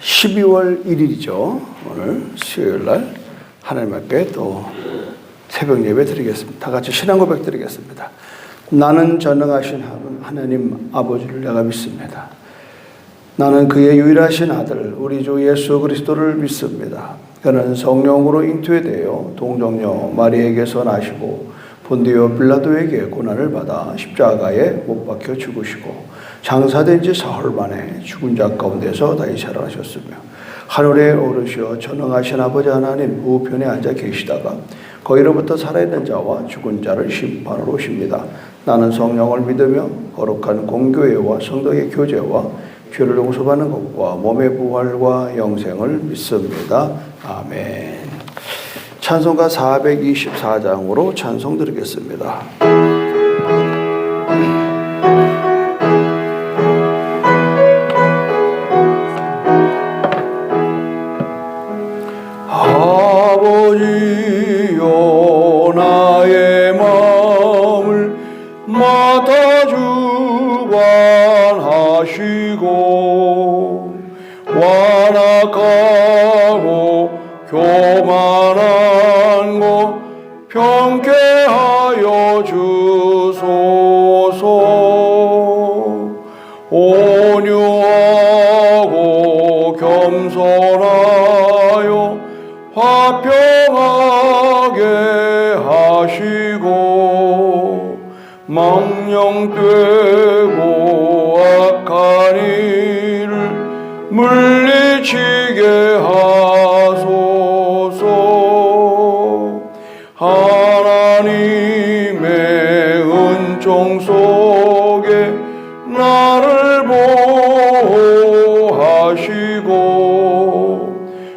12월 1일이죠. 오늘 수요일날 하나님 앞에 또 새벽 예배 드리겠습니다. 다 같이 신앙 고백 드리겠습니다. 나는 전능하신 하나님 아버지를 내가 믿습니다. 나는 그의 유일하신 아들 우리 주 예수 그리스도를 믿습니다. 그는 성령으로 잉태되어 동정녀 마리에게서 나시고 본디오 빌라도에게 고난을 받아 십자가에 못 박혀 죽으시고 장사된 지 사흘 만에 죽은 자 가운데서 다시 살아나셨으며 하늘에 오르시어 전능하신 아버지 하나님 우편에 앉아 계시다가 거기로부터 살아있는 자와 죽은 자를 심판하러 오십니다. 나는 성령을 믿으며 거룩한 공교회와 성도의 교제와 죄를 용서받는 것과 몸의 부활과 영생을 믿습니다. 아멘. 찬송가 424장으로 찬송 드리겠습니다. 아버지여 나의 마음을 맡아 주관하시고 완악하고 교만한 것 평쾌하여 주소서. 온유하고 겸손하여 화평하게 하시고 망령되고 악한 일을 물리치게 하소서. 하나님의 은총 속에 나를 보호하시고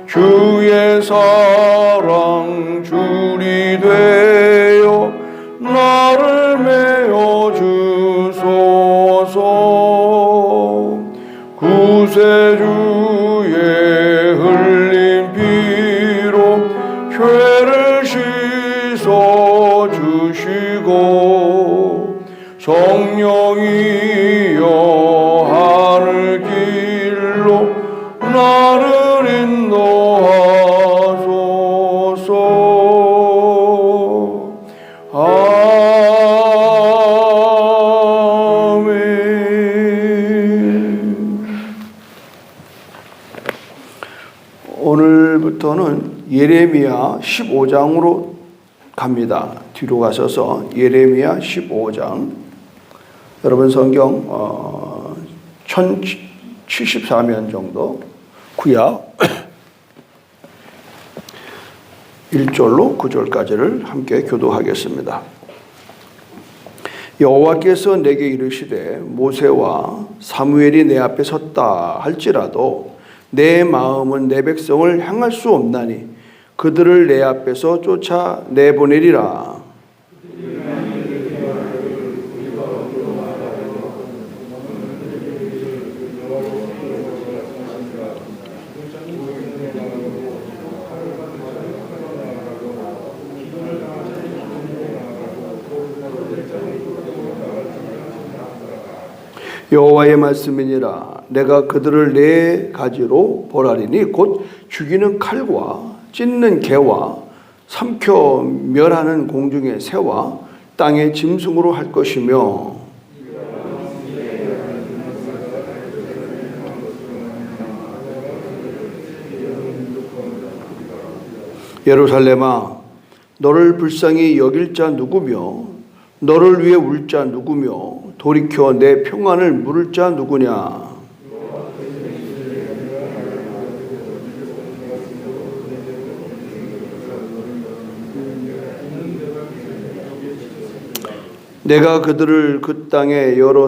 주의 사랑 줄이 되어 나를 메어 주소서. 구세주의 흘린 피로 죄를 씻어 주시고 성령이여 하늘 길로 나를 인도하소서. 아멘. 오늘부터는 예레미야 15장으로 갑니다. 뒤로 가셔서 예레미야 15장. 여러분 성경 1074면 정도 구약 1절로 9절까지를 함께 교도하겠습니다. 여호와께서 내게 이르시되 모세와 사무엘이 내 앞에 섰다 할지라도 내 마음은 내 백성을 향할 수 없나니 그들을 내 앞에서 쫓아 내보내리라. 여호와의 말씀이니라. 내가 그들을 네 가지로 벌하리니 곧 죽이는 칼과 찢는 개와 삼켜 멸하는 공중의 새와 땅의 짐승으로 할 것이며 예루살렘아 너를 불쌍히 여길 자 누구며 너를 위해 울 자 누구며 돌이켜 내 평안을 물을 자 누구냐. 내가 그들을 그 땅의 여러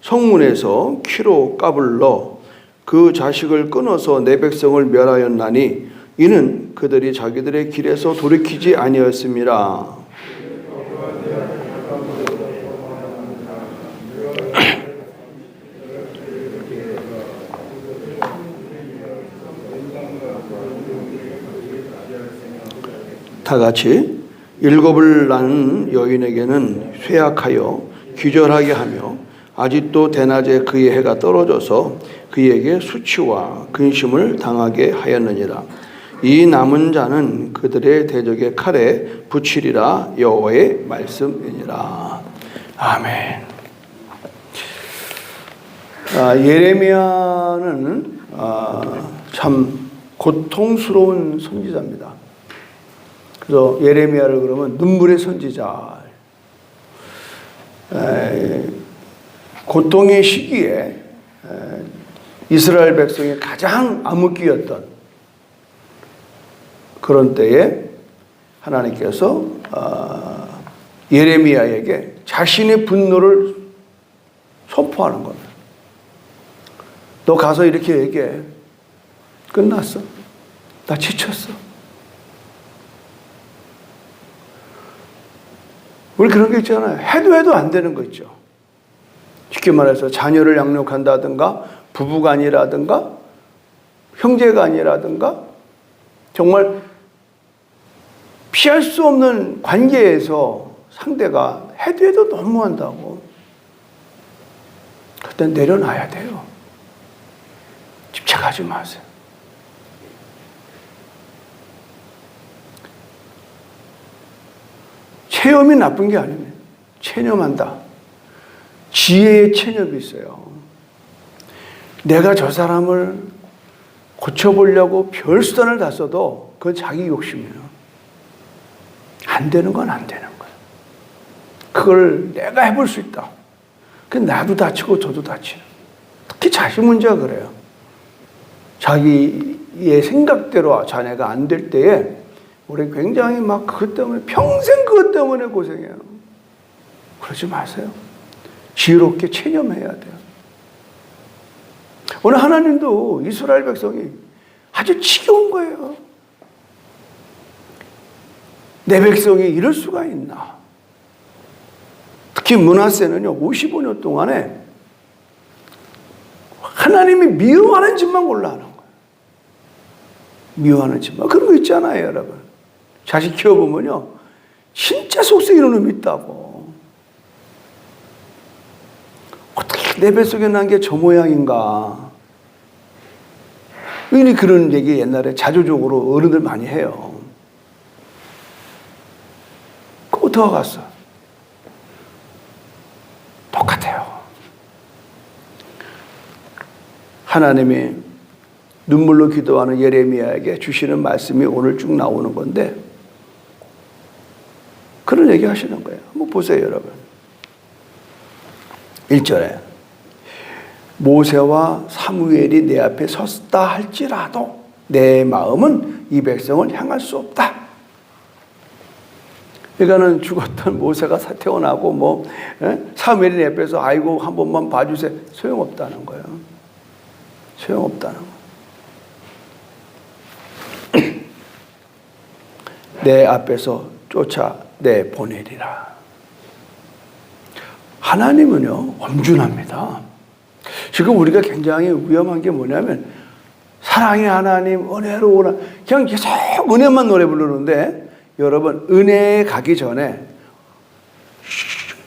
성문에서 키로 까불러 그 자식을 끊어서 내 백성을 멸하였나니 이는 그들이 자기들의 길에서 돌이키지 아니하였음이라. 다 같이 일곱을 낳은 여인에게는 쇠약하여 기절하게 하며 아직도 대낮에 그의 해가 떨어져서 그에게 수치와 근심을 당하게 하였느니라. 이 남은 자는 그들의 대적의 칼에 붙이리라. 여호와의 말씀이니라. 아멘. 예레미야는 참 고통스러운 선지자입니다. 그래서 예레미야를 그러면 눈물의 선지자. 고통의 시기에 이스라엘 백성이 가장 암흑기였던 그런 때에 하나님께서 예레미야에게 자신의 분노를 선포하는 겁니다. 너 가서 이렇게 얘기해. 끝났어. 나 지쳤어. 우리 그런 게 있잖아요. 해도 안 되는 거 있죠. 쉽게 말해서 자녀를 양육한다든가 부부가 아니라든가 형제가 아니라든가 정말 피할 수 없는 관계에서 상대가 해도 너무한다고. 그때 내려놔야 돼요. 집착하지 마세요. 체험이 나쁜 게 아닙니다. 체념한다. 지혜의 체념이 있어요. 내가 저 사람을 고쳐보려고 별 수단을 다 써도 그건 자기 욕심이에요. 안 되는 건 안 되는 거예요. 그걸 내가 해볼 수 있다. 그 나도 다치고 저도 다치는. 특히 자식 문제가 그래요. 자기의 생각대로 자녀가 안 될 때에 우리 굉장히 막 그것 때문에 평생 그것 때문에 고생해요. 그러지 마세요. 지혜롭게 체념해야 돼요. 오늘 하나님도 이스라엘 백성이 아주 지겨운 거예요. 내 백성이 이럴 수가 있나. 특히 므낫세는요 55년 동안에 하나님이 미워하는 짓만 골라하는 거예요. 미워하는 짓만. 그런 거 있잖아요 여러분. 자식 키워보면요 진짜 속썩이는 놈이 있다고. 어떻게 내 뱃속에 난 게 저 모양인가. 은히 그런 얘기 옛날에 자조적으로 어른들 많이 해요. 그거 더 갔어. 똑같아요. 하나님이 눈물로 기도하는 예레미야에게 주시는 말씀이 오늘 쭉 나오는 건데 그런 얘기 하시는 거예요. 한번 보세요 여러분. 1절에 모세와 사무엘이 내 앞에 섰다 할지라도 내 마음은 이 백성을 향할 수 없다. 그러니까는 죽었던 모세가 태어나고 사무엘이 내 앞에서 아이고 한 번만 봐주세요. 소용없다는 거예요. 소용없다는 거예요. 내 앞에서 쫓아내보내리라. 하나님은요 엄준합니다. 지금 우리가 굉장히 위험한 게 뭐냐면 사랑의 하나님, 은혜로우나 그냥 계속 은혜만 노래 부르는데 여러분 은혜에 가기 전에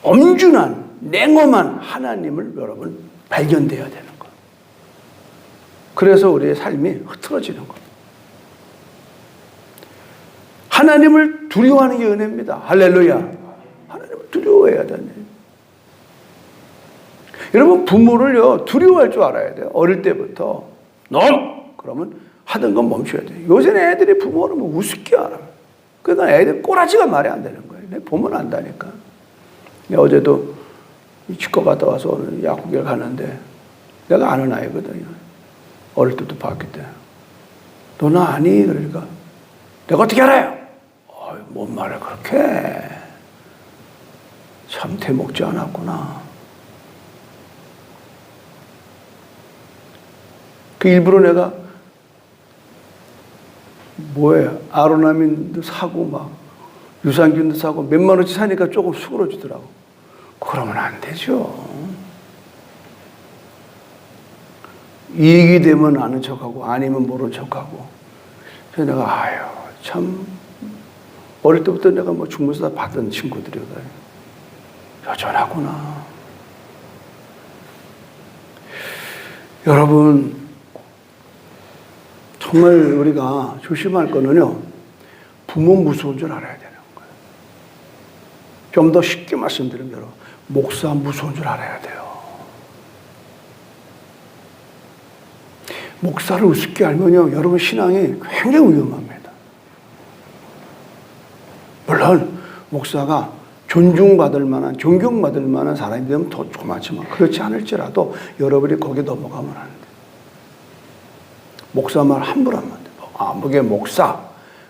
엄준한 냉엄한 하나님을 여러분 발견되어야 되는 거예요. 그래서 우리의 삶이 흐트러지는 거예요. 하나님을 두려워하는 게 은혜입니다. 할렐루야. 하나님을 두려워해야 되네. 여러분 부모를요 두려워할 줄 알아야 돼요. 어릴 때부터 넌 그러면 하던 건 멈춰야 돼요. 요새는 애들이 부모를 뭐 우습게 알아요. 그러니까 애들 꼬라지가 말이 안 되는 거예요. 내 보면 안다니까. 어제도 치과 갔다 와서 오늘 약국에 가는데 내가 아는 아이거든요. 어릴 때부터 봤기 때문에. 너는 아니? 그러니까 내가 어떻게 알아요? 뭔 말을 그렇게 해. 참 대먹지 않았구나. 그 일부러 내가 뭐예요? 아로나민도 사고 막 유산균도 사고 몇만 원치 사니까 조금 수그러지더라고. 그러면 안 되죠. 이익이 되면 아는 척하고 아니면 모르는 척하고. 그래서 내가 참 어릴 때부터 내가 뭐 중고사 받은 친구들이거든. 여전하구나. 여러분, 정말 우리가 조심할 거는요, 부모 무서운 줄 알아야 되는 거예요. 좀 더 쉽게 말씀드리면 여러분, 목사 무서운 줄 알아야 돼요. 목사를 우습게 알면요, 여러분 신앙이 굉장히 위험합니다. 물론 목사가 존중받을 만한, 존경받을 만한 사람이 되면 더 고맙지만 그렇지 않을지라도 여러분이 거기에 넘어가면 안 돼요. 목사 말 함부로 하면 안 돼요. 아무개 목사,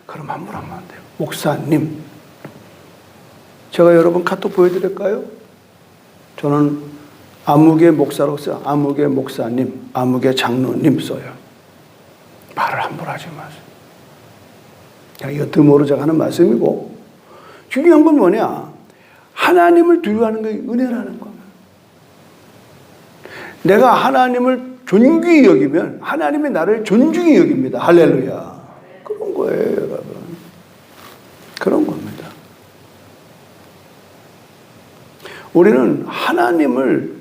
그럼 함부로 하면 안 돼요. 목사님. 제가 여러분 카톡 보여드릴까요? 저는 아무개 목사라고 써요. 아무개 목사님, 아무개 장로님 써요. 말을 함부로 하지 마세요. 이거 드모로 제가 하는 말씀이고, 중요한 건 뭐냐? 하나님을 두려워하는 게 은혜라는 겁니다. 내가 하나님을 존귀히 여기면 하나님이 나를 존중히 여깁니다. 할렐루야. 그런 거예요, 여러분. 그런 겁니다. 우리는 하나님을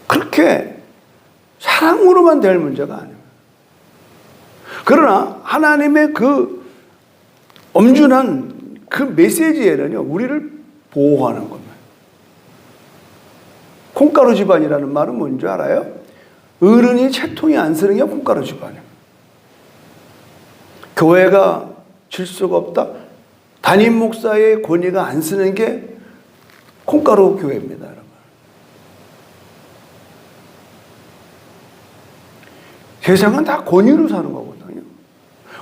그렇게 사랑으로만 될 문제가 아닙니다. 그러나 하나님의 그 엄중한 그 메시지에는요, 우리를 보호하는 겁니다. 콩가루 집안이라는 말은 뭔지 알아요? 어른이 채통이 안 쓰는 게 콩가루 집안이에요. 교회가 질서가 없다. 담임 목사의 권위가 안 쓰는 게 콩가루 교회입니다, 여러분. 세상은 다 권위로 사는 거거든요.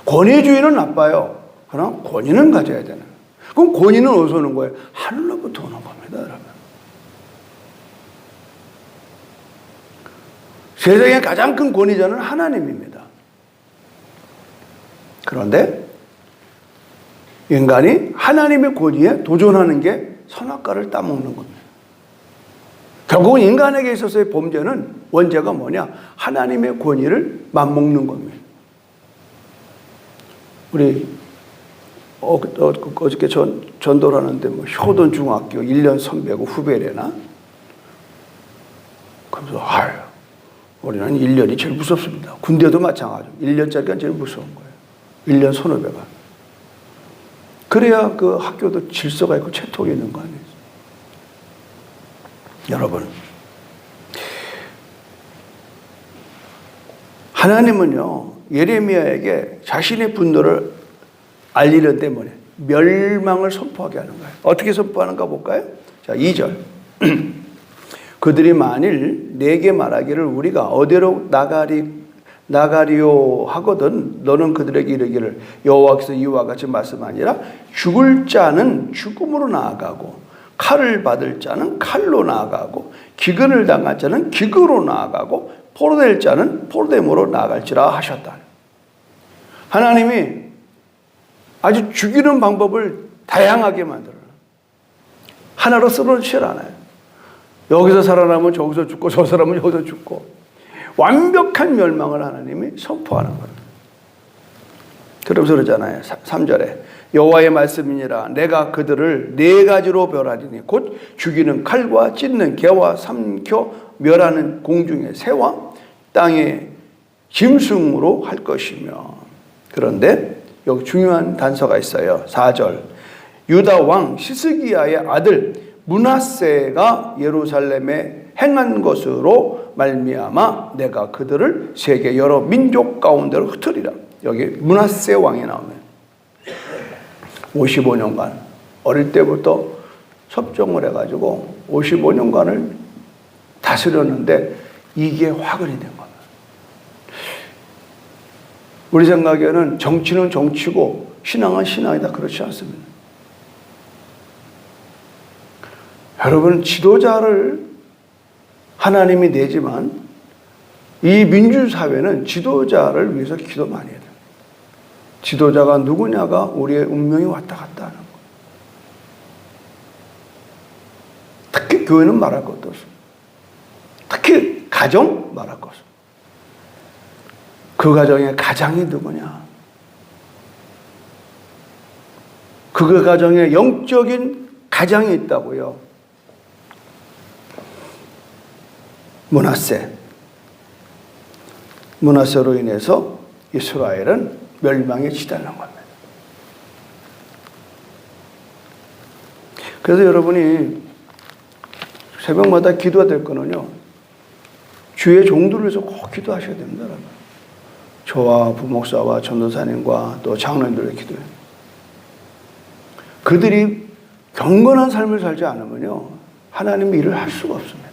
권위주의는 나빠요. 그러나 권위는 가져야 되는 거예요. 그럼 권위는 어디서 오는 거예요? 하늘로부터 오는 겁니다, 여러분. 세상의 가장 큰 권위자는 하나님입니다. 그런데 인간이 하나님의 권위에 도전하는 게 선악과를 따먹는 겁니다. 결국은 인간에게 있어서의 범죄는 원죄가 뭐냐? 하나님의 권위를 맞먹는 겁니다. 우리 어저께 전도를 하는데 뭐 효돈 중학교 1년 선배고 후배래나? 그래서 우리는 1년이 제일 무섭습니다. 군대도 마찬가지로 1년짜리가 제일 무서운 거예요. 1년 선후배가. 그래야 그 학교도 질서가 있고 채통이 있는 거 아니에요. 여러분, 하나님은요, 예레미야에게 자신의 분노를 알리는 때문에 멸망을 선포하게 하는 거예요. 어떻게 선포하는가 볼까요? 자, 2절. 그들이 만일 내게 말하기를 우리가 어디로 나가리오 하거든 너는 그들에게 이르기를 여호와께서 이와 같이 말씀하니라 죽을 자는 죽음으로 나아가고 칼을 받을 자는 칼로 나아가고 기근을 당할 자는 기근으로 나아가고 포로될 자는 포로됨으로 나아갈지라 하셨다. 하나님이 아주 죽이는 방법을 다양하게 만들어요. 하나로 쓰러지질 않아요. 여기서 살아나면 저기서 죽고 저 사람은 여기서 죽고 완벽한 멸망을 하나님이 선포하는 거예요. 그러면서 그러잖아요. 3절에 여호와의 말씀이니라 내가 그들을 4가지로 멸하리니 곧 죽이는 칼과 찢는 개와 삼켜 멸하는 공중의 새와 땅의 짐승으로 할 것이며. 그런데 여기 중요한 단서가 있어요. 4절 유다 왕 시스기야의 아들 므낫세가 예루살렘에 행한 것으로 말미암아 내가 그들을 세계 여러 민족 가운데로 흩으리라. 여기 므낫세 왕이 나오면 55년간 어릴 때부터 섭정을 해가지고 55년간을 다스렸는데 이게 화근이 된 겁니다. 우리 생각에는 정치는 정치고 신앙은 신앙이다. 그렇지 않습니다. 여러분, 지도자를 하나님이 내지만 이 민주사회는 지도자를 위해서 기도 많이 해야 돼요. 지도자가 누구냐가 우리의 운명이 왔다 갔다 하는 거예요. 특히 교회는 말할 것도 없습니다. 특히 가정 말할 것 없습니다. 그 가정의 가장이 누구냐? 그 가정에 영적인 가장이 있다고요. 므낫세 므낫세로 인해서 이스라엘은 멸망에 치달는 겁니다. 그래서 여러분이 새벽마다 기도가 될 거는요, 주의 종들을 위해서 꼭 기도하셔야 됩니다. 여러분. 저와 부목사와 전도사님과 또 장로님들의 기도예요. 그들이 경건한 삶을 살지 않으면요, 하나님의 일을 할 수가 없습니다.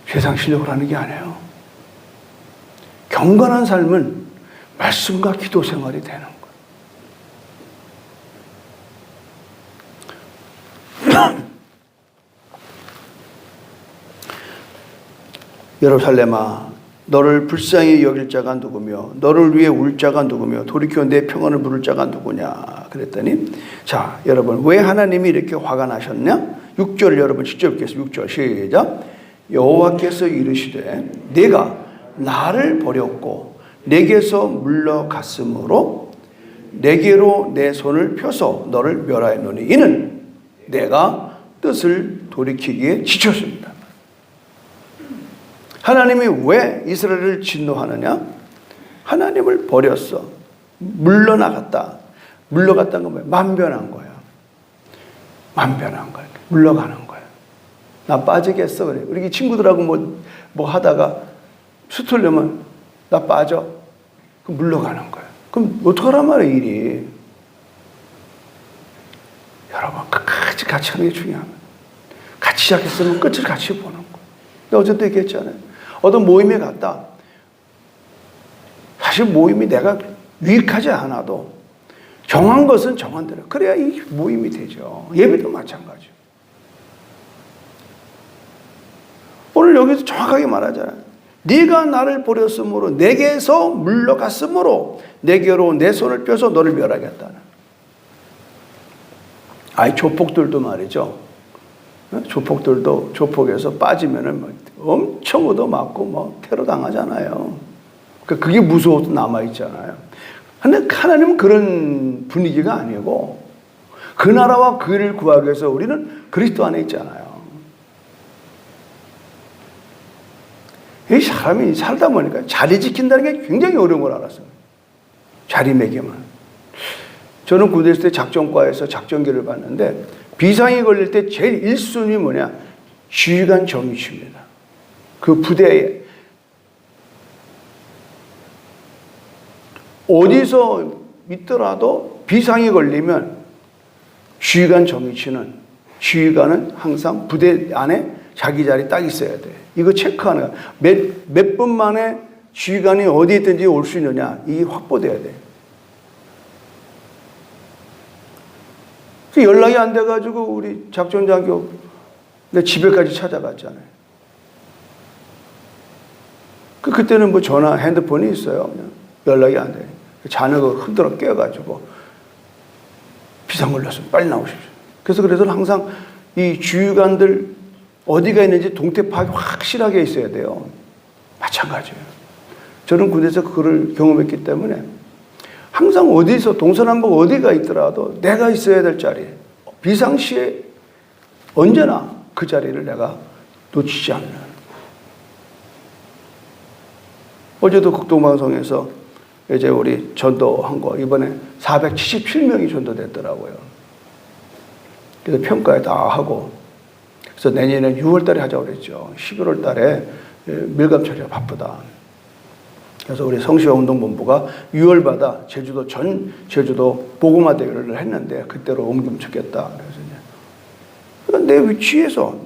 세상 실력을 하는 게 아니에요. 경건한 삶은 말씀과 기도 생활이 되는 거예요. 예루살렘아, 너를 불쌍히 여길 자가 누구며 너를 위해 울 자가 누구며 돌이켜 내 평안을 부를 자가 누구냐 그랬더니, 자 여러분, 왜 하나님이 이렇게 화가 나셨냐? 6절 여러분 직접 읽겠습니다. 6절 시작. 여호와께서 이르시되 내가 나를 버렸고 내게서 물러갔으므로 내게로 내 손을 펴서 너를 멸하였노니 이는 내가 뜻을 돌이키기에 지쳤습니다. 하나님이 왜 이스라엘을 진노하느냐? 하나님을 버렸어. 물러나갔다. 물러갔다는 건 뭐예요? 만변한 거예요. 만변한 거예요. 물러가는 거예요. 나 빠지겠어. 그래. 우리 친구들하고 뭐 하다가 수틀려면 나 빠져. 그럼 물러가는 거예요. 그럼 어떡하란 말이에요, 일이. 여러분, 끝까지 같이 하는 게 중요합니다. 같이 시작했으면 끝을 같이 보는 거예요. 내가 어제도 얘기했잖아요. 어떤 모임에 갔다. 사실 모임이 내가 유익하지 않아도 정한 것은 정한 대로. 그래야 이 모임이 되죠. 예배도 마찬가지요. 오늘 여기서 정확하게 말하잖아요. 네가 나를 버렸으므로 내게서 물러갔으므로 내게로 내 손을 펴서 너를 멸하겠다는. 아이 조폭들도 말이죠. 조폭들도 조폭에서 빠지면은 엄청 얻어맞고 뭐 테러 당하잖아요. 그게 무서워도 남아있잖아요. 근데 하나님은 그런 분위기가 아니고 그 나라와 그 일을 구하기 위해서 우리는 그리스도 안에 있잖아요. 이 사람이 살다 보니까 자리 지킨다는 게 굉장히 어려운 걸 알았어요. 자리매김은. 저는 군대 있을 때 작전과에서 작전기를 봤는데 비상이 걸릴 때 제일 1순위 뭐냐? 지휘관 정위치입니다. 그 부대에 어디서 있더라도 비상이 걸리면 지휘관 정위치는, 지휘관은 항상 부대 안에 자기 자리 딱 있어야 돼. 이거 체크하는 거야. 몇 분 만에 지휘관이 어디에 있든지 올 수 있느냐, 이게 확보돼야 돼. 연락이 안 돼가지고 우리 작전장교 내 집에까지 찾아갔잖아요. 그때는 뭐 전화, 핸드폰이 있어요. 그냥 연락이 안 돼. 자녀가 흔들어 깨가지고 비상 걸렸으면 빨리 나오십시오. 그래서 항상 이 주유관들 어디가 있는지 동태 파악이 확실하게 있어야 돼요. 마찬가지예요. 저는 군대에서 그걸 경험했기 때문에 항상 어디서 동서남북 어디가 있더라도 내가 있어야 될 자리에 비상시에 언제나 그 자리를 내가 놓치지 않는. 어제도 극동방송에서 이제 우리 전도한 거 이번에 477명이 전도됐더라고요. 그래서 평가에 다 하고, 그래서 내년에 6월 달에 하자고 그랬죠. 11월 달에 밀감 처리가 바쁘다. 그래서 우리 성시운동본부가 6월마다 제주도 복음화 대회를 했는데 그때로 옮겨주겠다. 그래서 내 위치에서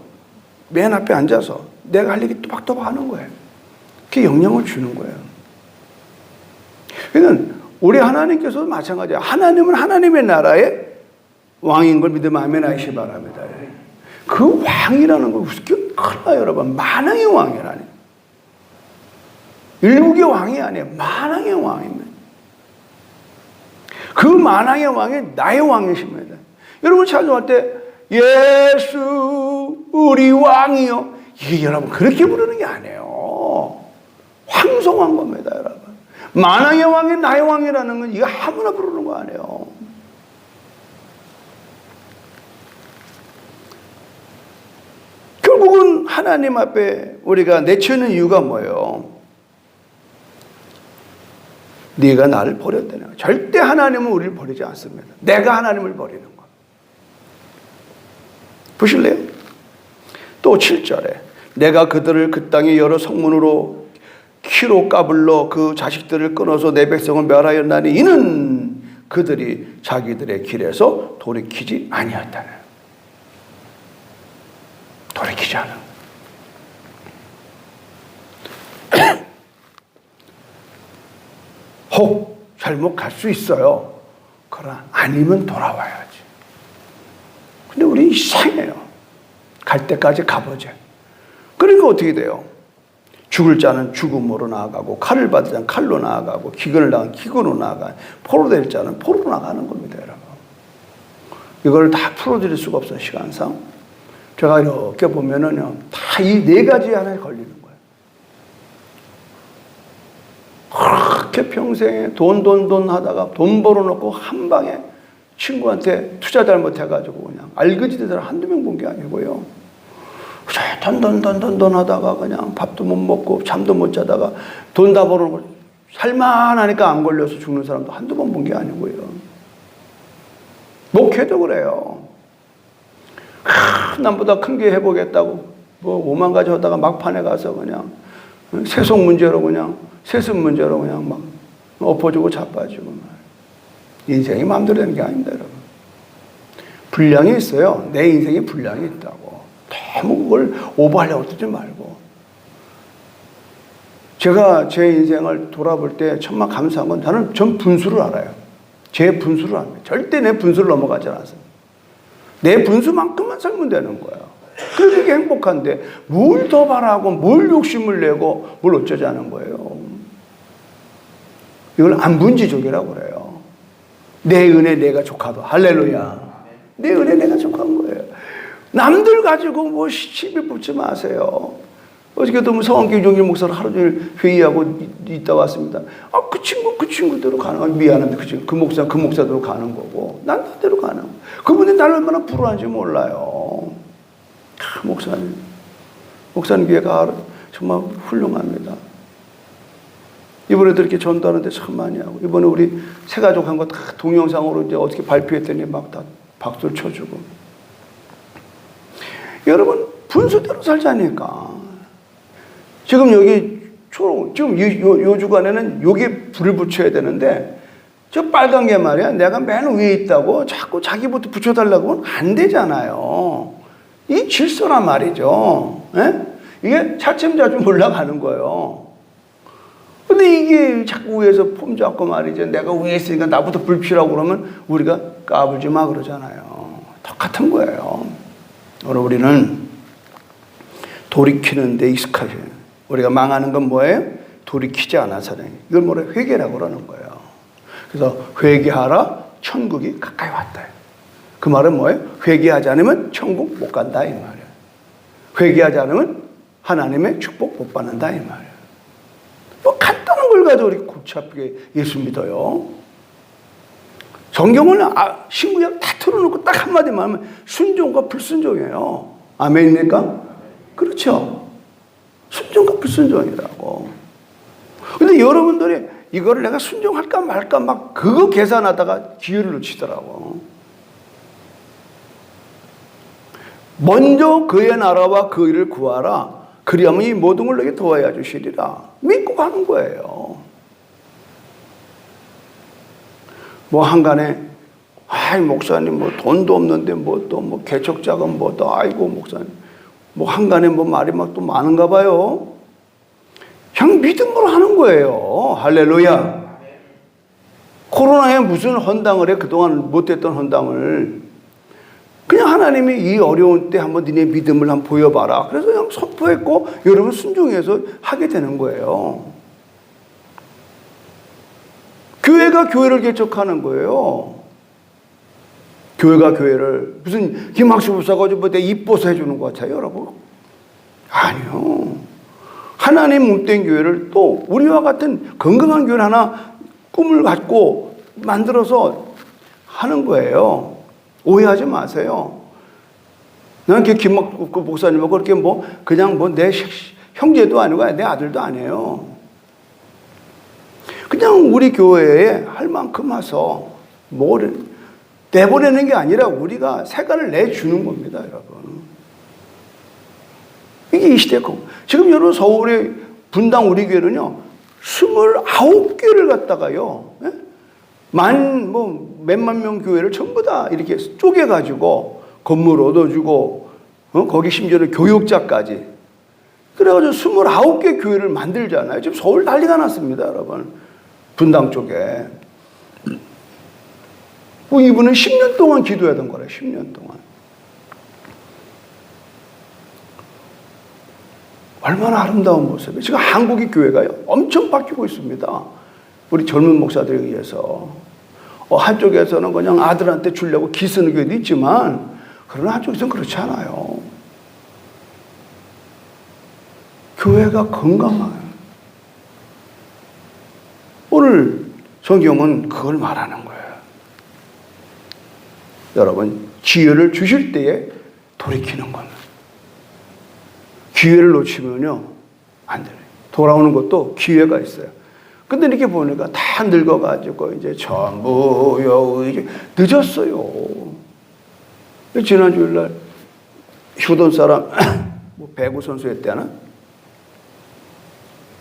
맨 앞에 앉아서 내가 할 얘기 또박또박 하는 거예요. 그게 영향을 주는 거예요. 그러니까 우리 하나님께서도 마찬가지예요. 하나님은 하나님의 나라의 왕인 걸 믿으면 아멘 하시기 바랍니다. 그 왕이라는 거 큰일 나요, 여러분. 만왕의 왕이라니. 일국의 왕이 아니에요. 만왕의 왕입니다. 그 만왕의 왕이 나의 왕이십니다. 여러분 찬송할 때 예수 우리 왕이요, 이게 여러분 그렇게 부르는 게 아니에요. 황송한 겁니다, 여러분. 만왕의 왕이 나의 왕이라는 건 이거 아무나 부르는 거 아니에요. 결국은 하나님 앞에 우리가 내치는 이유가 뭐예요? 네가 나를 버렸다는 거예요. 절대 하나님은 우리를 버리지 않습니다. 내가 하나님을 버리는 거예요. 보실래요? 또 7절에 내가 그들을 그 땅의 여러 성문으로 키로 까불러 그 자식들을 끊어서 내 백성을 멸하였나니 이는 그들이 자기들의 길에서 돌이키지 아니었다는, 돌이키지 않아. 혹 잘못 갈 수 있어요. 그러나 아니면 돌아와야지. 근데 우리 이상해요. 갈 때까지 가보자. 그러니까 어떻게 돼요? 죽을 자는 죽음으로 나아가고, 칼을 받을 자는 칼로 나아가고, 기근을 당한 기근으로 나아가, 포로 될 자는 포로 나가는 겁니다, 여러분. 이걸 다 풀어드릴 수가 없어요, 시간상. 제가 이렇게 보면은요, 다 이 네 가지 하나에 걸리는 거예요. 그렇게 평생에 돈 하다가 돈 벌어놓고 한 방에 친구한테 투자 잘못해가지고 그냥 알그지대들 한두 명 본 게 아니고요. 돈 하다가 그냥 밥도 못 먹고 잠도 못 자다가 돈 다 벌어놓고 살만하니까 안 걸려서 죽는 사람도 한두 번 본 게 아니고요. 목회도 그래요. 남보다 큰 게 해보겠다고 뭐 5만 가지 하다가 막판에 가서 그냥 세속 문제로 그냥 세습 문제로 그냥 막 엎어지고 자빠지고 인생이 마음대로 되는 게 아닙니다, 여러분. 분량이 있어요. 내 인생에 분량이 있다고. 너무 그걸 오버하려고 하지 말고. 제가 제 인생을 돌아볼 때 정말 감사한 건 전 분수를 알아요. 제 분수를 압니다. 절대 내 분수를 넘어가지 않았습니다. 내 분수만큼만 살면 되는 거예요. 그렇게 행복한데 뭘 더 바라고 뭘 욕심을 내고 뭘 어쩌자는 거예요. 이걸 안분지족이라고 그래요. 내 은혜 내가 족하도. 할렐루야. 내 은혜 내가 족한 거예요. 남들 가지고 뭐 시비 붙지 마세요. 어저께도 성원교 종일 목사를 하루 종일 회의하고 있다 왔습니다. 그 친구대로 가는 거야. 미안한데 그 목사대로 가는 거고 난 나대로 가는 거고. 그분이 나를 얼마나 부러워하는지 몰라요. 목사님 기회가 정말 훌륭합니다. 이번에도 이렇게 전도하는데 참 많이 하고, 이번에 우리 세 가족 한 거 다 동영상으로 이제 어떻게 발표했더니 막 다 박수를 쳐주고. 여러분, 분수대로 살자니까. 지금 여기 지금 요 주간에는 여기에 불을 붙여야 되는데, 저 빨간 게 말이야. 내가 맨 위에 있다고 자꾸 자기부터 붙여달라고 하면 안 되잖아요. 이 질서란 말이죠. 예? 이게 차츰차츰 올라가는 거예요. 근데 이게 자꾸 위에서 폼 잡고 말이죠. 내가 위에 있으니까 나부터 불 피라고 그러면 우리가 까불지 마 그러잖아요. 똑같은 거예요. 오늘 우리는 돌이키는 데 익숙하죠. 우리가 망하는 건 뭐예요? 돌이키지 않아서는. 이걸 뭐래? 회개라고 그러는 거예요. 그래서 회개하라, 천국이 가까이 왔다. 그 말은 뭐예요? 회개하지 않으면 천국 못 간다 이 말이에요. 회개하지 않으면 하나님의 축복 못 받는다 이 말이에요. 뭐 간단한 걸 가지고 우리 골치 아프게 예수 믿어요. 성경을 신구약 다 틀어놓고 딱 한마디만 하면 순종과 불순종이에요. 아멘입니까? 그렇죠. 순종과 불순종이라고. 근데 여러분들이 이거를 내가 순종할까 말까 막 그거 계산하다가 기회를 놓치더라고. 먼저 그의 나라와 그 일을 구하라. 그리하면 이 모든 걸 너에게 더하여 주시리라. 믿고 가는 거예요. 뭐 한간에 목사님 뭐 돈도 없는데 뭐 또 뭐 개척자금 뭐 또 아이고 목사님 뭐 한간에 뭐 말이 막 또 많은가 봐요. 그냥 믿음으로 하는 거예요. 할렐루야. 코로나에 무슨 헌당을 해? 그동안 못했던 헌당을. 그냥 하나님이 이 어려운 때 한번 니네 믿음을 한번 보여봐라. 그래서 그냥 선포했고 여러분 순종해서 하게 되는 거예요. 교회가 교회를 개척하는 거예요. 교회가 교회를 무슨 김학수 부사가 뭐 내 이뻐서 해주는 것 같아요, 여러분? 아니요. 하나님 몸된 교회를 또 우리와 같은 건강한 교회를 하나 꿈을 갖고 만들어서 하는 거예요. 오해하지 마세요. 나는 김학국 목사님하고 그렇게 그냥 내 형제도 아니고 내 아들도 아니에요. 그냥 우리 교회에 할 만큼 와서 내보내는 게 아니라 우리가 색깔을 내주는 겁니다, 여러분. 이게 이 시대의 지금 여러분 서울의 분당 우리 교회는요, 29개를 갖다가요, 몇만 명 교회를 전부 다 이렇게 쪼개가지고 건물 얻어주고, 거기 심지어는 교육자까지. 그래가지고 29개 교회를 만들잖아요. 지금 서울 난리가 났습니다, 여러분. 분당 쪽에. 이분은 10년 동안 기도하던 거래요, 10년 동안. 얼마나 아름다운 모습이에요. 지금 한국의 교회가요, 엄청 바뀌고 있습니다. 우리 젊은 목사들에 의해서. 한쪽에서는 그냥 아들한테 주려고 기 쓰는 교회도 있지만, 그러나 한쪽에서는 그렇지 않아요. 교회가 건강해요. 오늘 성경은 그걸 말하는 거예요. 여러분, 기회를 주실 때에 돌이키는 겁니다. 기회를 놓치면요, 안 돼요. 돌아오는 것도 기회가 있어요. 근데 이렇게 보니까 다 늙어가지고 이제 전부요, 이제 늦었어요. 지난 주일날 휴던 사람 배구 선수 했대나?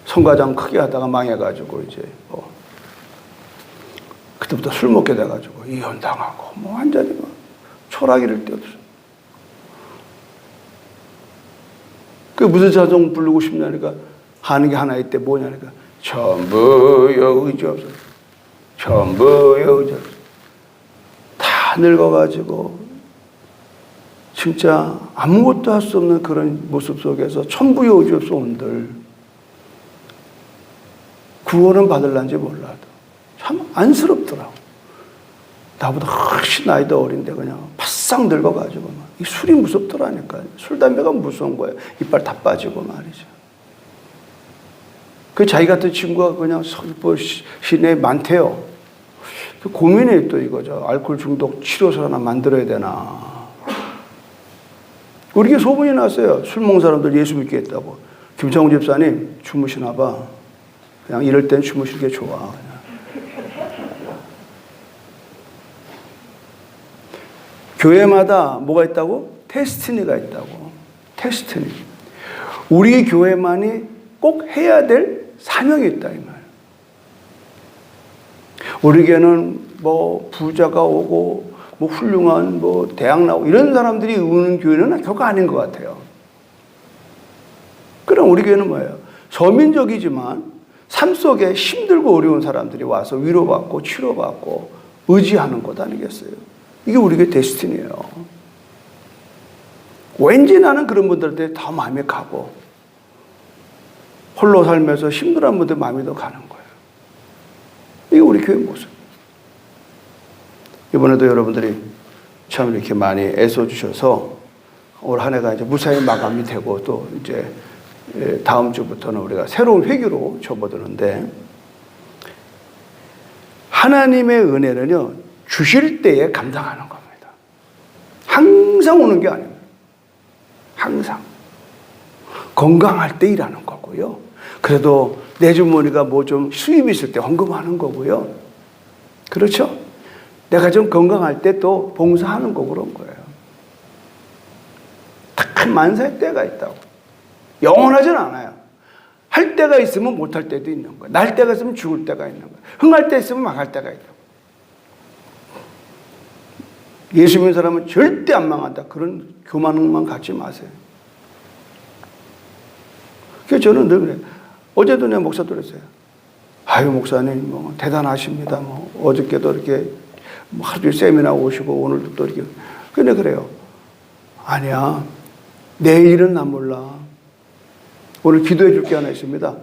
성과장 크게 하다가 망해가지고 이제 그때부터 술 먹게 돼가지고 이혼당하고 완전히 초라기를 떼었어요. 그 무슨 자성 부르고 싶냐니까 하는 게 하나 있대. 뭐냐니까 전부여 의지 없어. 전부여 의지 없어. 다 늙어가지고 진짜 아무것도 할 수 없는 그런 모습 속에서 천부여 의지 없어 온들 구원은 받을란지 몰라도 참 안쓰럽더라고. 나보다 훨씬 나이도 어린데 그냥 바싹 늙어가지고 이 술이 무섭더라니까. 술, 담배가 무서운 거예요. 이빨 다 빠지고 말이죠. 그 자기 같은 친구가 그냥 서귀포 시내에 많대요. 그 고민이 또 이거죠. 알코올 중독 치료소 하나 만들어야 되나. 우리 게 소문이 났어요. 술 먹는 사람들 예수 믿게 했다고. 김창훈 집사님 주무시나 봐. 그냥 이럴 땐 주무실 게 좋아. 그냥. 교회마다 뭐가 있다고? 테스티니가 있다고. 테스티니. 우리 교회만이 꼭 해야 될 사명이 있다 이 말. 우리 교회는 부자가 오고 훌륭한 대학 나오고 이런 사람들이 오는 교회는 결코 아닌 것 같아요. 그럼 우리 교회는 뭐예요? 서민적이지만 삶 속에 힘들고 어려운 사람들이 와서 위로받고 치료받고 의지하는 것 아니겠어요? 이게 우리 교회 데스티니예요. 왠지 나는 그런 분들한테 더 마음이 가고 홀로 살면서 힘들어하는 분들 마음이 더 가는 거예요. 이게 우리 교회 모습. 이번에도 여러분들이 참 이렇게 많이 애써주셔서 올 한 해가 이제 무사히 마감이 되고 또 이제 다음 주부터는 우리가 새로운 회기로 접어드는데 하나님의 은혜는요, 주실 때에 감당하는 겁니다. 항상 오는 게 아닙니다. 항상. 건강할 때 일하는 거고요. 그래도 내 주머니가 좀 수입이 있을 때 헌금하는 거고요. 그렇죠? 내가 좀 건강할 때 또 봉사하는 거고 그런 거예요. 딱 만사의 때가 있다고. 영원하진 않아요. 할 때가 있으면 못할 때도 있는 거예요. 날 때가 있으면 죽을 때가 있는 거예요. 흥할 때 있으면 망할 때가 있다고. 예수 믿는 사람은 절대 안 망한다. 그런 교만만 갖지 마세요. 그래서 저는 늘 그래요. 어제도 내 목사도 그랬어요. 아유, 목사님, 대단하십니다. 어저께도 이렇게 하루 종일 세미나 오시고 오늘도 또 이렇게. 근데 그래요. 아니야. 내일은 나 몰라. 오늘 기도해 줄 게 하나 있습니다.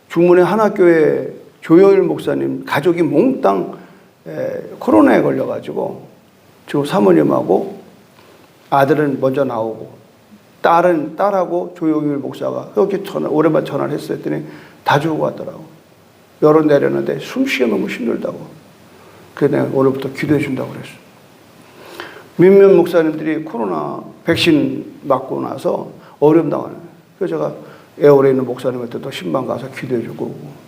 중문의 하나교회 조영일 목사님 가족이 몽땅 코로나에 걸려가지고 지금 사모님하고 아들은 먼저 나오고 딸하고 조영일 목사가 그렇게 오랜만에 전화를 했어요. 했더니 다 죽고 왔더라고. 열어 내렸는데 숨쉬기 너무 힘들다고. 그래서 내가 오늘부터 기도해 준다고 그랬어. 몇몇 목사님들이 코로나 백신 맞고 나서 어려움 당하는. 그래서 제가 애월에 있는 목사님한테도 신방 가서 기도해주고 오고.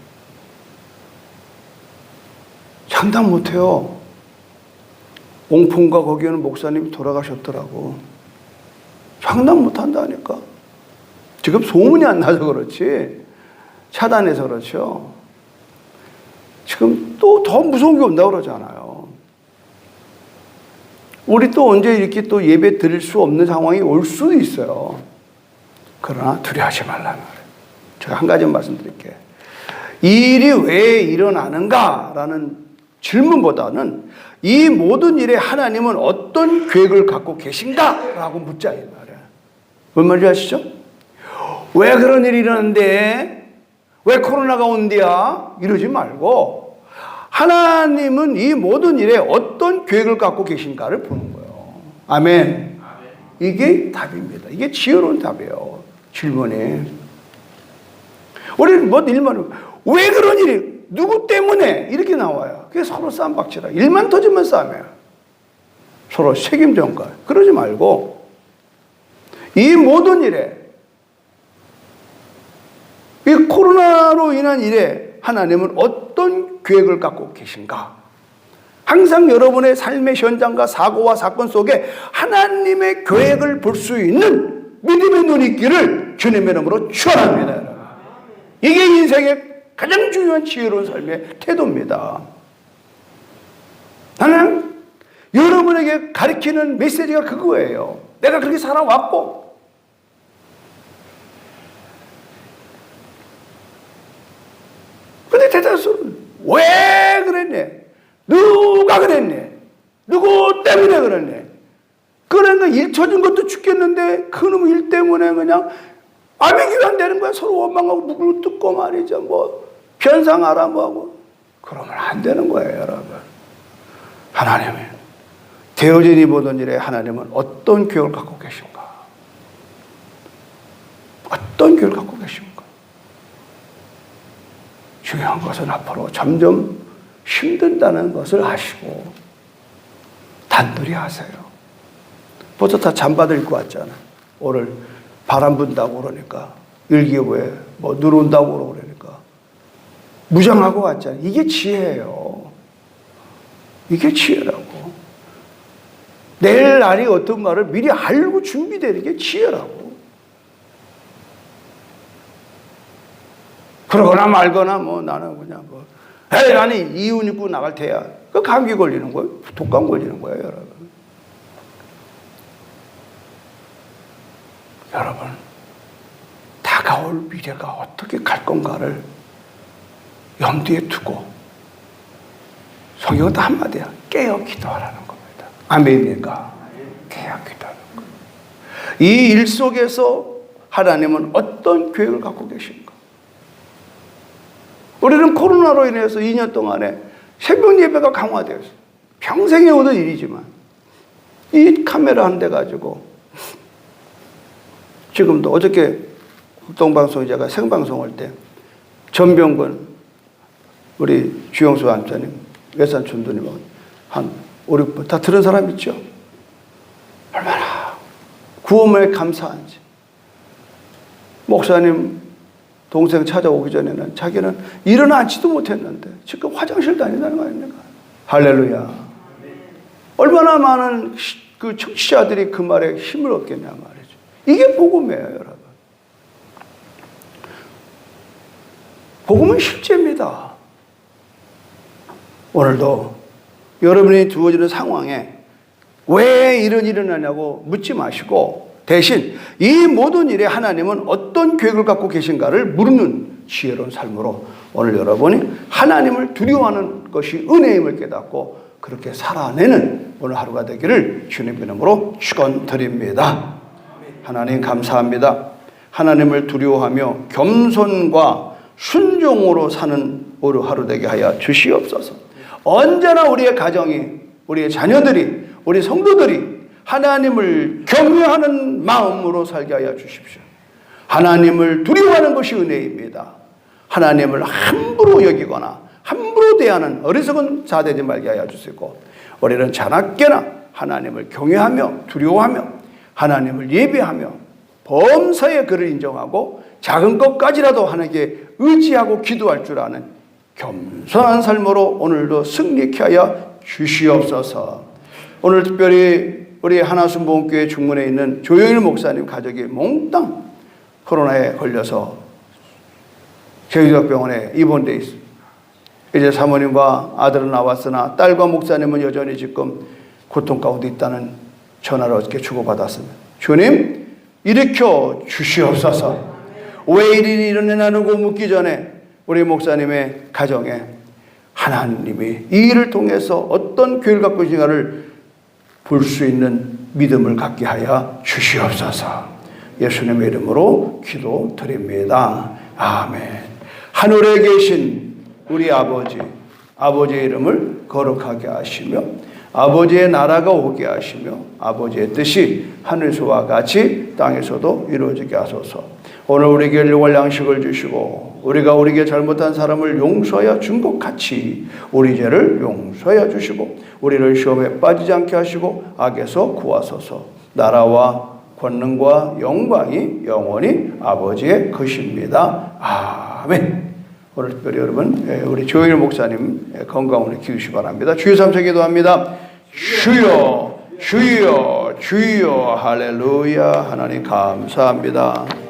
장담 못해요. 옹폰가 거기에는 목사님이 돌아가셨더라고. 장담 못한다니까. 지금 소문이 안 나서 그렇지, 차단해서 그렇죠. 지금 또 더 무서운 게 온다고 그러잖아요. 우리 또 언제 이렇게 또 예배 드릴 수 없는 상황이 올 수도 있어요. 그러나 두려워하지 말라는 거예요. 제가 한 가지 말씀드릴게요. 이 일이 왜 일어나는가라는 질문보다는 이 모든 일에 하나님은 어떤 계획을 갖고 계신가라고 묻자 이 말이에요. 뭔 말인지 아시죠? 왜 그런 일이 일어났는데? 왜 코로나가 온대야? 이러지 말고 하나님은 이 모든 일에 어떤 계획을 갖고 계신가를 보는 거예요. 아멘. 이게 답입니다. 이게 지혜로운 답이에요. 질문에. 우리는 뭐 일만 왜 그런 일이 누구 때문에 이렇게 나와요. 그게 서로 쌈박질하. 일만 터지면 싸매요. 서로 책임 전가. 그러지 말고 이 모든 일에 이 코로나로 인한 일에 하나님은 어떤 계획을 갖고 계신가? 항상 여러분의 삶의 현장과 사고와 사건 속에 하나님의 계획을 볼 수 있는 믿음의 눈이 있기를 주님의 이름으로 축원합니다. 이게 인생의 가장 중요한 지혜로운 삶의 태도입니다. 나는 여러분에게 가르치는 메시지가 그거예요. 내가 그렇게 살아왔고 근데 대다수는 왜 그랬네? 누가 그랬네? 누구 때문에 그랬네? 그러니까 일 쳐준 것도 죽겠는데 그놈 일 때문에 그냥 암이 기한되는 거야. 서로 원망하고 누구를 뜯고 말이죠. 뭐 변상하라 뭐하고. 그러면 안 되는 거예요, 여러분. 하나님은 되어지니 보던 일에 하나님은 어떤 계획을 갖고 계신가? 어떤 계획을 갖고 계신가? 중요한 것은 앞으로 점점 힘든다는 것을 아시고 단둘이 하세요. 벌써 다 잠바들 입고 왔잖아. 오늘 바람 분다고 그러니까 일기예보에 뭐 눈 온다고 그러니까 무장하고 왔잖아. 이게 지혜예요. 이게 지혜라고. 내일 날이 어떤가를 미리 알고 준비되는 게 지혜라고. 그러거나 말거나 뭐 나는 그냥 뭐 에이 나는 이 옷 입고 나갈 테야. 그 감기 걸리는 거예요. 독감 걸리는 거예요, 여러분. 여러분, 다가올 미래가 어떻게 갈 건가를 염두에 두고 성경은 또 한마디야. 깨어 기도하라는 겁니다. 아멘입니까? 깨어 기도하는 거예요. 이 일 속에서 하나님은 어떤 계획을 갖고 계신가? 우리는 코로나로 인해서 2년 동안에 새벽 예배가 강화되었어요. 평생에 오던 일이지만 이 카메라 한 대 가지고 지금도 어저께 국동방송 제가 생방송할 때 전병근 우리 주영수 안자님 외산 촌도님 한 5, 6분 다 들은 사람 있죠? 얼마나 구원에 감사한지. 목사님 동생 찾아오기 전에는 자기는 일어나지도 못했는데 지금 화장실 다닌다는 거 아닙니까? 할렐루야. 얼마나 많은 그 청취자들이 그 말에 힘을 얻겠냐 말이죠. 이게 복음이에요, 여러분. 복음은 실제입니다. 오늘도 여러분이 주어지는 상황에 왜 이런 일이 일어나냐고 묻지 마시고 대신 이 모든 일에 하나님은 어떤 계획을 갖고 계신가를 물는 지혜로운 삶으로 오늘 여러분이 하나님을 두려워하는 것이 은혜임을 깨닫고 그렇게 살아내는 오늘 하루가 되기를 주님 이름으로 축원드립니다. 하나님 감사합니다. 하나님을 두려워하며 겸손과 순종으로 사는 오늘 하루 되게 하여 주시옵소서. 언제나 우리의 가정이, 우리의 자녀들이, 우리 성도들이 하나님을 경외하는 마음으로 살게 하여 주십시오. 하나님을 두려워하는 것이 은혜입니다. 하나님을 함부로 여기거나 함부로 대하는 어리석은 자 되지 말게 하여 주시고 우리는 자나깨나 하나님을 경외하며 두려워하며 하나님을 예배하며 범사에 그를 인정하고 작은 것까지라도 하나님께 의지하고 기도할 줄 아는 겸손한 삶으로 오늘도 승리케 하여 주시옵소서. 오늘 특별히 우리 하나순복음교회 중문에 있는 조영일 목사님 가족이 몽땅 코로나에 걸려서 제주대학병원에 입원되어 있습니다. 이제 사모님과 아들은 나왔으나 딸과 목사님은 여전히 지금 고통 가운데 있다는 전화를 어저께 주고받았습니다. 주님 일으켜 주시옵소서. 왜 일이 일어나는고 묻기 전에 우리 목사님의 가정에 하나님이 이 일을 통해서 어떤 교회를 갖고 있는가를 볼 수 있는 믿음을 갖게 하여 주시옵소서. 예수님의 이름으로 기도드립니다. 아멘. 하늘에 계신 우리 아버지, 아버지의 이름을 거룩하게 하시며 아버지의 나라가 오게 하시며 아버지의 뜻이 하늘에서와 같이 땅에서도 이루어지게 하소서. 오늘 우리에게 일용할 양식을 주시고 우리가 우리에게 잘못한 사람을 용서하여 준 것 같이 우리 죄를 용서하여 주시고 우리를 시험에 빠지지 않게 하시고 악에서 구하소서. 나라와 권능과 영광이 영원히 아버지의 것입니다. 아멘. 오늘 특별히 여러분 우리 조일 목사님 건강을 기우시기 바랍니다. 주여 삼세 기도합니다. 주여 주여 주여 할렐루야. 하나님 감사합니다.